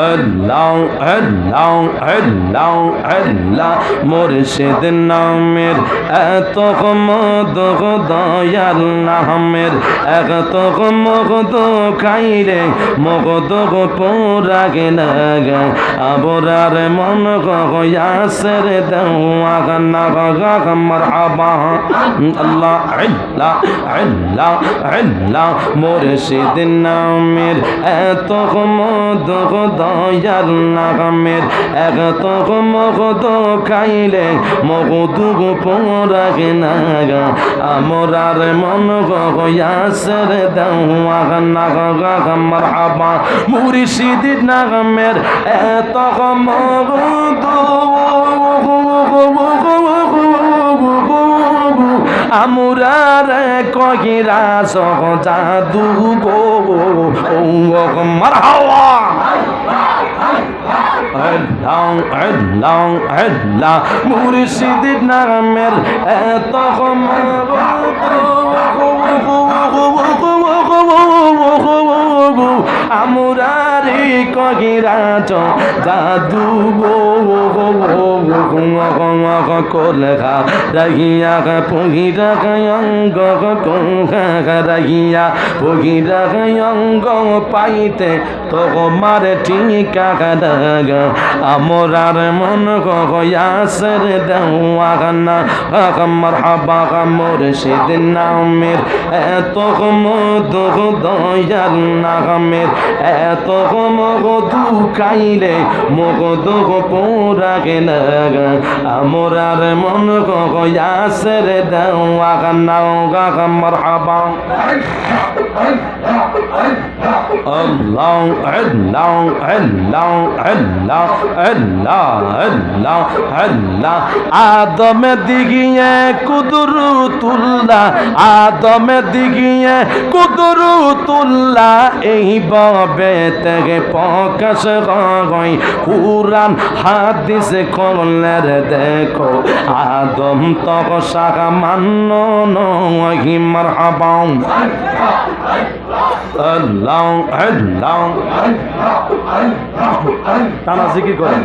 আল্লাহ আল্লাহ আল্লাহ আল্লাহ মুর্শিদ নামের এত মধু দয়াল নামের এত মধু খাইলে মধু পুরা গেলে আবরার মন গয়াসের দেওয়া না মারহাবা আল্লাহ আল্লাহ আল্লাহ আল্লাহ মুর্শিদ নামের এত মধু দয়াল নামের এত মধু খাইলে মধু পুরা গেলে আমরার মন গয়াসের দেওয়া না মারহাবা মুর্শিদ নামের এত মধু আমরার কহিরা সহ জাদু গো মারহাবা আল্লাহ আল্লাহ আল্লাহ মুর্শিদ নামের এত আমরারি কহিরা জাদু কোলখা রাখিয়া পহিরা অঙ্গ রাখিয়া পহিরা অঙ্গ পাইতে তোমার টিকা আমরার মন গয়াসের দেওয়া না মারহাবা মুর্শিদ নামের এত মধু দয়াল নামের এত মধু খাইলে মধু পুরা গেলে আমরার মন গয়াসের দেওয়া না মারহাবা আল্লাহ আল্লাহ আল্লাহ আল্লাহ আল্লাহ আল্লাহ আল্লাহ আদম দিগিয়ে কুদরতুল্লাহ আদম দিগিয়ে কুদরতুল্লাহ এই বাবে থেকে প্রকাশ হয় কুরআন হাদিস করলের দেখো আদম তক শাখা মান্য নহি মারহাবা আল্লাহ আল্লাহ টানা জিকির করেন।